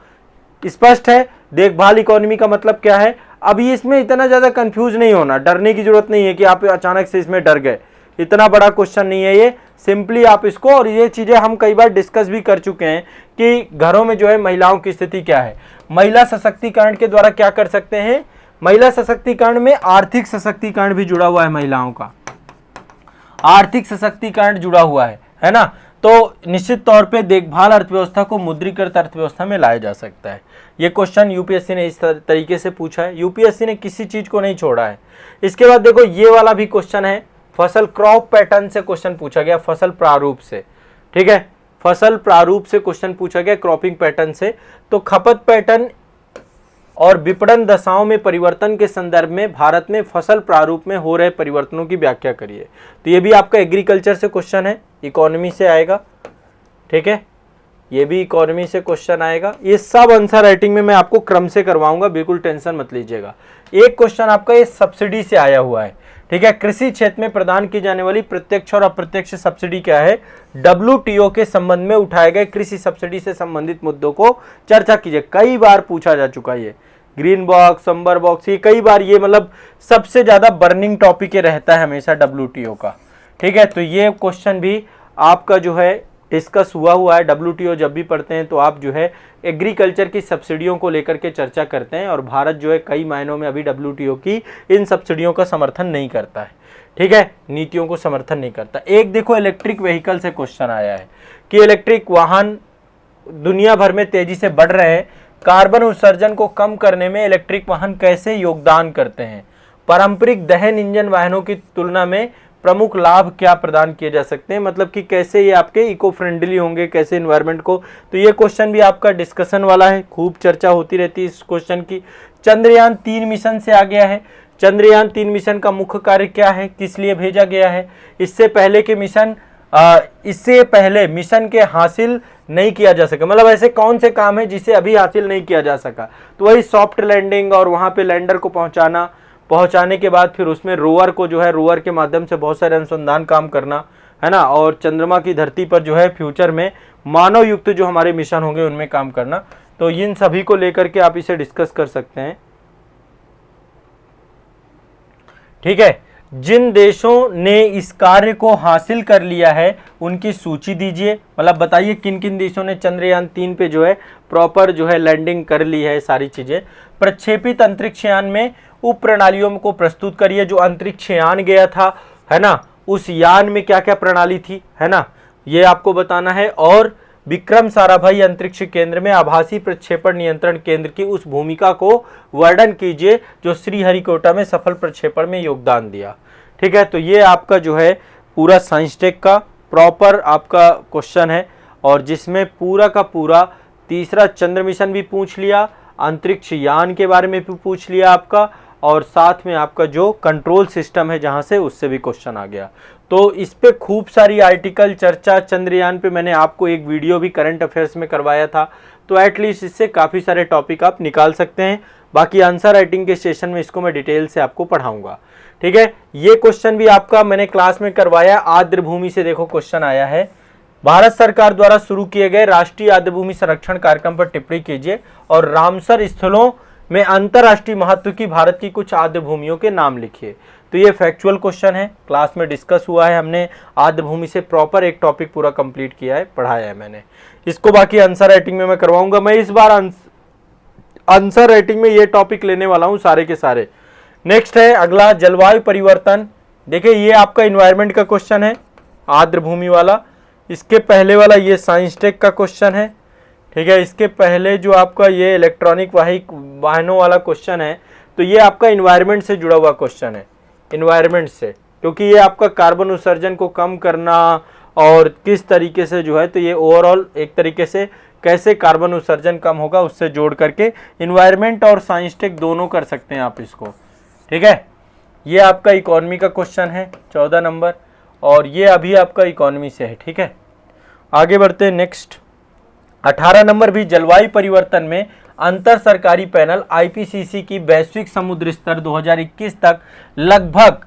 स्पष्ट है देखभाल इकोनॉमी का मतलब क्या है। अभी इसमें इतना ज़्यादा कंफ्यूज नहीं होना, डरने की जरूरत नहीं है कि आप अचानक से इसमें डर गए, इतना बड़ा क्वेश्चन नहीं है ये। सिंपली आप इसको, और ये चीज़ें हम कई बार डिस्कस भी कर चुके हैं कि घरों में जो है महिलाओं की स्थिति क्या है, महिला सशक्तिकरण के द्वारा क्या कर सकते हैं। महिला सशक्तिकरण में आर्थिक सशक्तिकरण भी जुड़ा हुआ है, महिलाओं का आर्थिक सशक्तिकरण जुड़ा हुआ है ना। तो निश्चित तौर पे देखभाल अर्थव्यवस्था को मुद्रीकृत अर्थव्यवस्था में लाया जा सकता है। ये क्वेश्चन यूपीएससी ने इस तरीके से पूछा है, यूपीएससी ने किसी चीज को नहीं छोड़ा है। इसके बाद देखो ये वाला भी क्वेश्चन है, फसल क्रॉप पैटर्न से क्वेश्चन पूछा गया, फसल प्रारूप से। ठीक है, फसल प्रारूप से क्वेश्चन पूछा गया, क्रॉपिंग पैटर्न से। तो खपत पैटर्न और विपणन दशाओं में परिवर्तन के संदर्भ में भारत में फसल प्रारूप में हो रहे परिवर्तनों की व्याख्या करिए। तो ये भी आपका एग्रीकल्चर से क्वेश्चन है, इकोनॉमी से आएगा। ठीक है, ये भी इकोनॉमी से क्वेश्चन आएगा। ये सब आंसर राइटिंग में मैं आपको क्रम से करवाऊंगा, बिल्कुल टेंशन मत लीजिएगा। एक क्वेश्चन आपका ये सब्सिडी से आया हुआ है। ठीक है, कृषि क्षेत्र में प्रदान की जाने वाली प्रत्यक्ष और अप्रत्यक्ष सब्सिडी क्या है। WTO के संबंध में उठाए गए कृषि सब्सिडी से संबंधित मुद्दों को चर्चा कीजिए। कई बार पूछा जा चुका है ये, ग्रीन बॉक्स, समबर बॉक्स, ये कई बार, ये मतलब सबसे ज्यादा बर्निंग टॉपिक रहता है हमेशा WTO का। ठीक है, तो ये क्वेश्चन भी आपका जो है डिस्कस हुआ है। WTO जब भी पढ़ते हैं तो आप जो है एग्रीकल्चर की सब्सिडियों को लेकर के चर्चा करते हैं, और भारत जो है कई मायनों में अभी WTO की इन सब्सिडियों का समर्थन नहीं करता है। ठीक है, नीतियों को समर्थन नहीं करता। एक देखो इलेक्ट्रिक व्हीकल से क्वेश्चन आया है कि इलेक्ट्रिक वाहन दुनिया भर में तेजी से बढ़ रहे हैं, कार्बन उत्सर्जन को कम करने में इलेक्ट्रिक वाहन कैसे योगदान करते हैं, पारंपरिक दहन इंजन वाहनों की तुलना में प्रमुख लाभ क्या प्रदान किए जा सकते हैं, मतलब कि कैसे ये आपके इको फ्रेंडली होंगे, कैसे इन्वायरमेंट को। तो ये क्वेश्चन भी आपका डिस्कशन वाला है, खूब चर्चा होती रहती है इस क्वेश्चन की। चंद्रयान 3 मिशन से आ गया है। चंद्रयान 3 मिशन का मुख्य कार्य क्या है, किस लिए भेजा गया है, इससे पहले मिशन के हासिल नहीं किया जा सका, मतलब ऐसे कौन से काम है जिसे अभी हासिल नहीं किया जा सका। तो वही सॉफ्ट लैंडिंग और वहां पे लैंडर को पहुंचाने के बाद फिर उसमें रोवर को जो है, रोवर के माध्यम से बहुत सारे अनुसंधान काम करना है ना, और चंद्रमा की धरती पर जो है फ्यूचर में मानव युक्त जो हमारे मिशन होंगे उनमें काम करना। तो इन सभी को लेकर के आप इसे डिस्कस कर सकते हैं। ठीक है, जिन देशों ने इस कार्य को हासिल कर लिया है उनकी सूची दीजिए, मतलब बताइए किन किन देशों ने चंद्रयान 3 पे जो है प्रॉपर जो है लैंडिंग कर ली है, सारी चीजें। प्रक्षेपित अंतरिक्ष यान में उप प्रणालियों को प्रस्तुत करिए, जो अंतरिक्ष यान गया था है ना, उस यान में क्या क्या प्रणाली थी, है ना, ये आपको बताना है। और विक्रम साराभाई अंतरिक्ष केंद्र में आभासी प्रक्षेपण नियंत्रण केंद्र की उस भूमिका को वर्णन कीजिए जो श्रीहरिकोटा में सफल प्रक्षेपण में योगदान दिया। ठीक है, तो ये आपका जो है पूरा साइंस टेक का प्रॉपर आपका क्वेश्चन है, और जिसमें पूरा का पूरा तीसरा चंद्र मिशन भी पूछ लिया, अंतरिक्ष यान के बारे में भी पूछ लिया आपका, और साथ में आपका जो कंट्रोल सिस्टम है जहां से, उससे भी क्वेश्चन आ गया। तो इस पे खूब सारी आर्टिकल चर्चा, चंद्रयान पे मैंने आपको एक वीडियो भी करंट अफेयर्स में करवाया था, तो एटलीस्ट इससे काफ़ी सारे टॉपिक आप निकाल सकते हैं। बाकी आंसर राइटिंग के सेशन में इसको मैं डिटेल से आपको पढ़ाऊंगा। ठीक है, ये क्वेश्चन भी आपका मैंने क्लास में करवाया। आर्द्रभूमि से देखो क्वेश्चन आया है, भारत सरकार द्वारा शुरू किए गए राष्ट्रीय आर्द्रभूमि संरक्षण कार्यक्रम पर टिप्पणी कीजिए और रामसर स्थलों में अंतरराष्ट्रीय महत्व की भारत की कुछ आर्द्रभूमियों के नाम लिखिए। तो ये फैक्चुअल क्वेश्चन है, क्लास में डिस्कस हुआ है, हमने आर्द्रभूमि से प्रॉपर एक टॉपिक पूरा कंप्लीट किया है, पढ़ाया है मैंने इसको। बाकी आंसर राइटिंग में मैं करवाऊंगा। मैं इस बार आंसर राइटिंग में ये टॉपिक लेने वाला हूं सारे के सारे। नेक्स्ट है अगला जलवायु परिवर्तन। देखिए ये आपका इन्वायरमेंट का क्वेश्चन है, आर्द्रभूमि वाला। इसके पहले वाला ये साइंस टेक का क्वेश्चन है। ठीक है, इसके पहले जो आपका ये इलेक्ट्रॉनिक वाहनों वाला क्वेश्चन है, तो ये आपका इन्वायरमेंट से जुड़ा हुआ क्वेश्चन है, इन्वायरमेंट से, क्योंकि ये आपका कार्बन उत्सर्जन को कम करना और किस तरीके से जो है, तो ये ओवरऑल एक तरीके से कैसे कार्बन उत्सर्जन कम होगा उससे जोड़ करके इन्वायरमेंट और साइंस टेक दोनों कर सकते हैं आप इसको। ठीक है, ये आपका इकोनॉमी का क्वेश्चन है 14 नंबर, और ये अभी आपका इकोनॉमी से है। ठीक है, आगे बढ़ते हैं। नेक्स्ट 18 नंबर भी जलवायु परिवर्तन में अंतर सरकारी पैनल आईपीसीसी की वैश्विक समुद्र स्तर 2021 तक लगभग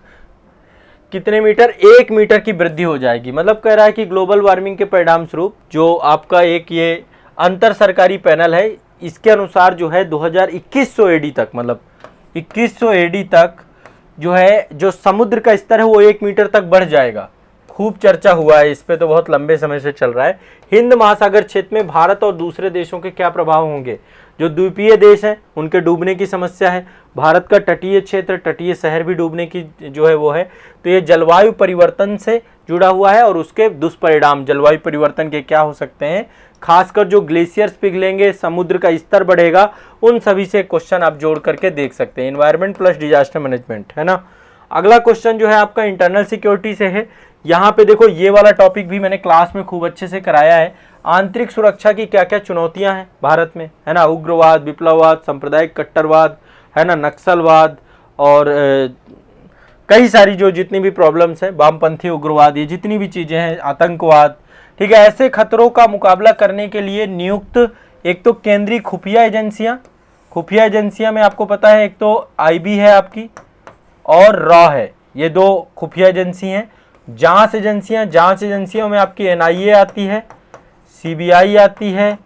कितने मीटर, 1 मीटर की वृद्धि हो जाएगी। मतलब कह रहा है कि ग्लोबल वार्मिंग के परिणाम स्वरूप जो आपका एक ये अंतर सरकारी पैनल है, इसके अनुसार जो है 2100 एडी तक, मतलब 2100 एडी तक जो है जो समुद्र का स्तर है वो 1 मीटर तक बढ़ जाएगा। खूब चर्चा हुआ है इस पे, तो बहुत लंबे समय से चल रहा है। हिंद महासागर क्षेत्र में भारत और दूसरे देशों के क्या प्रभाव होंगे। जो द्वीपीय देश हैं उनके डूबने की समस्या है, भारत का तटीय क्षेत्र, तटीय शहर भी डूबने की जो है वो है। तो ये जलवायु परिवर्तन से जुड़ा हुआ है, और उसके दुष्परिणाम जलवायु परिवर्तन के क्या हो सकते हैं, खासकर जो ग्लेशियर्स पिघलेंगे, समुद्र का स्तर बढ़ेगा, उन सभी से क्वेश्चन आप जोड़ करके देख सकते हैं। एनवायरमेंट प्लस डिजास्टर मैनेजमेंट, है ना। अगला क्वेश्चन जो है आपका इंटरनल सिक्योरिटी से है। यहाँ पे देखो ये वाला टॉपिक भी मैंने क्लास में खूब अच्छे से कराया है। आंतरिक सुरक्षा की क्या क्या चुनौतियां हैं भारत में, है ना। उग्रवाद, विप्लववाद, सांप्रदायिक कट्टरवाद, है ना, नक्सलवाद, और कई सारी जो जितनी भी प्रॉब्लम्स हैं, वामपंथी उग्रवाद, ये जितनी भी चीज़ें हैं, आतंकवाद। ठीक है, ऐसे खतरों का मुकाबला करने के लिए नियुक्त एक तो केंद्रीय खुफिया एजेंसियाँ में आपको पता है, एक तो आईबी है आपकी और रॉ है, ये 2 खुफिया एजेंसी हैं। जांच एजेंसियों में आपकी एनआईए आती है, सीबीआई आती है,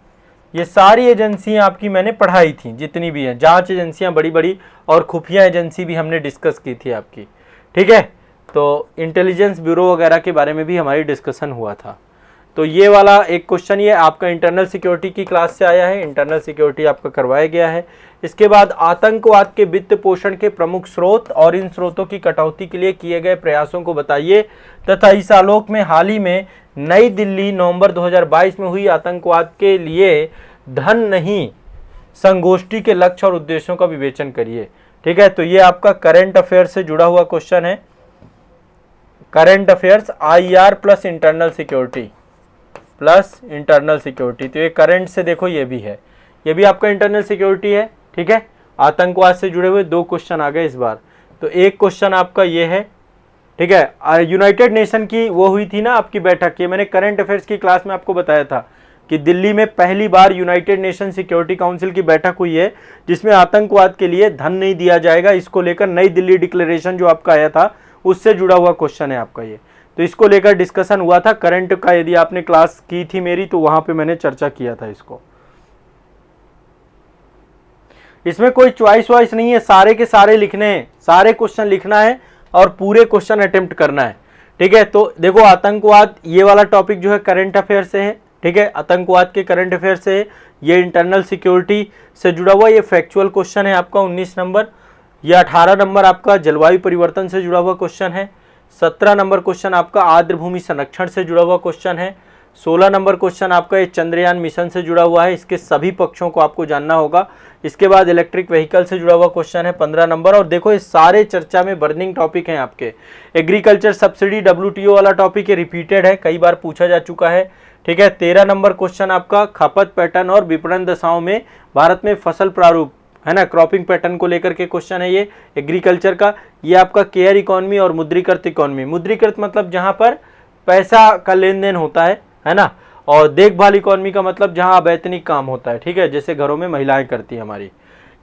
ये सारी एजेंसियां आपकी मैंने पढ़ाई थी जितनी भी हैं, जांच एजेंसियां बड़ी बड़ी, और खुफिया एजेंसी भी हमने डिस्कस की थी आपकी। ठीक है, तो इंटेलिजेंस ब्यूरो वगैरह के बारे में भी हमारी डिस्कशन हुआ था। तो ये वाला एक क्वेश्चन ये आपका इंटरनल सिक्योरिटी की क्लास से आया है, इंटरनल सिक्योरिटी आपका करवाया गया है। इसके बाद आतंकवाद के वित्त पोषण के प्रमुख स्रोत और इन स्रोतों की कटौती के लिए किए गए प्रयासों को बताइए तथा इस आलोक में हाल ही में नई दिल्ली नवंबर 2022 में हुई आतंकवाद के लिए धन नहीं संगोष्ठी के लक्ष्य और उद्देश्यों का विवेचन करिए। ठीक है, तो ये आपका करंट अफेयर से जुड़ा हुआ क्वेश्चन है, current affairs IR plus internal security. तो ये करंट से देखो ये भी है, ये भी आपका इंटरनल सिक्योरिटी है। ठीक है, आतंकवाद से जुड़े हुए 2 क्वेश्चन आ गए इस बार। तो एक क्वेश्चन आपका ये है, ठीक है, यूनाइटेड नेशन की वो हुई थी ना आपकी बैठक, ये मैंने करंट अफेयर्स की क्लास में आपको बताया था कि दिल्ली में पहली बार यूनाइटेड नेशन सिक्योरिटी काउंसिल की बैठक हुई है जिसमें आतंकवाद के लिए धन नहीं दिया जाएगा, इसको लेकर नई दिल्ली डिक्लेरेशन जो आपका आया था उससे जुड़ा हुआ क्वेश्चन है आपका ये। तो इसको लेकर डिस्कशन हुआ था करंट का, यदि आपने क्लास की थी मेरी तो वहां पे मैंने चर्चा किया था इसको। इसमें कोई चॉइस वाइस नहीं है, सारे के सारे लिखने हैं, सारे क्वेश्चन लिखना है और पूरे क्वेश्चन अटेम्प्ट करना है। ठीक है, तो देखो आतंकवाद ये वाला टॉपिक जो है करंट अफेयर से है। ठीक है, आतंकवाद के करंट अफेयर से है, ये इंटरनल सिक्योरिटी से जुड़ा हुआ ये फैक्चुअल क्वेश्चन है आपका 19 नंबर। ये 18 नंबर आपका जलवायु परिवर्तन से जुड़ा हुआ क्वेश्चन है। 17 नंबर क्वेश्चन आपका आर्द्र भूमि संरक्षण से जुड़ा हुआ क्वेश्चन है। 16 नंबर क्वेश्चन आपका ये चंद्रयान मिशन से जुड़ा हुआ है, इसके सभी पक्षों को आपको जानना होगा। इसके बाद इलेक्ट्रिक व्हीकल से जुड़ा हुआ क्वेश्चन है 15 नंबर। और देखो ये सारे चर्चा में बर्निंग टॉपिक हैं आपके। एग्रीकल्चर सब्सिडी WTO वाला टॉपिक ये रिपीटेड है, कई बार पूछा जा चुका है। ठीक है, 13 नंबर क्वेश्चन आपका खपत पैटर्न और विपणन दशाओं में भारत में फसल प्रारूप है ना, क्रॉपिंग पैटर्न को लेकर के क्वेश्चन है ये एग्रीकल्चर का। ये आपका केयर इकोनॉमी और मुद्रीकृत इकोनॉमी, मुद्रीकृत मतलब जहां पर पैसा का लेन देन होता है ना, और देखभाल इकोनॉमी का मतलब जहां अवैतनिक काम होता है। ठीक है, जैसे घरों में महिलाएं करती है हमारी।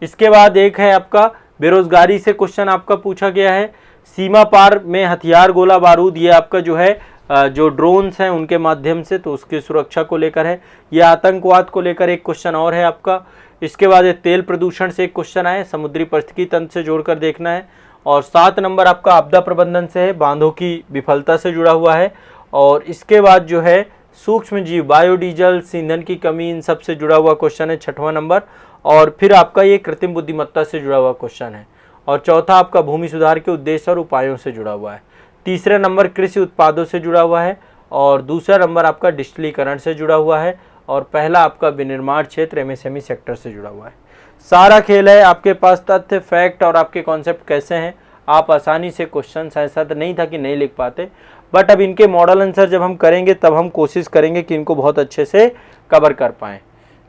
इसके बाद एक है आपका बेरोजगारी से क्वेश्चन आपका पूछा गया है। सीमा पार में हथियार गोला बारूद, ये आपका जो है जो ड्रोन्स हैं उनके माध्यम से, तो उसकी सुरक्षा को लेकर है। ये आतंकवाद को लेकर एक क्वेश्चन और है आपका। इसके बाद ये तेल प्रदूषण से एक क्वेश्चन आए, समुद्री पारिस्थितिकी तंत्र से जोड़कर देखना है। और 7 नंबर आपका आपदा प्रबंधन से है, बांधों की विफलता से जुड़ा हुआ है। और इसके बाद जो है सूक्ष्म जीव, बायोडीजल, ईंधन की कमी, इन सब से जुड़ा हुआ क्वेश्चन है 6वां नंबर। और फिर आपका ये कृत्रिम बुद्धिमत्ता से जुड़ा हुआ क्वेश्चन है। और चौथा आपका भूमि सुधार के उद्देश्य और उपायों से जुड़ा हुआ है। तीसरा नंबर कृषि उत्पादों से जुड़ा हुआ है। और दूसरा नंबर आपका डिजिटलीकरण से जुड़ा हुआ है। और पहला आपका विनिर्माण क्षेत्र MSME सेक्टर से जुड़ा हुआ है। सारा खेल है आपके पास, तथ्य, फैक्ट और आपके कॉन्सेप्ट कैसे हैं। आप आसानी से क्वेश्चन, ऐसा तो नहीं था कि नहीं लिख पाते, बट अब इनके मॉडल आंसर जब हम करेंगे तब हम कोशिश करेंगे कि इनको बहुत अच्छे से कवर कर पाएँ।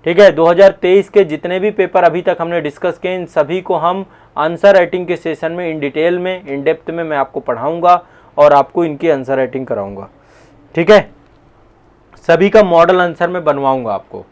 ठीक है, 2023 के जितने भी पेपर अभी तक हमने डिस्कस किए इन सभी को हम आंसर राइटिंग के सेशन में इन डिटेल में, इन डेप्थ में मैं आपको पढ़ाऊंगा और आपको इनकी आंसर राइटिंग कराऊंगा। ठीक है, सभी का मॉडल आंसर मैं बनवाऊंगा आपको।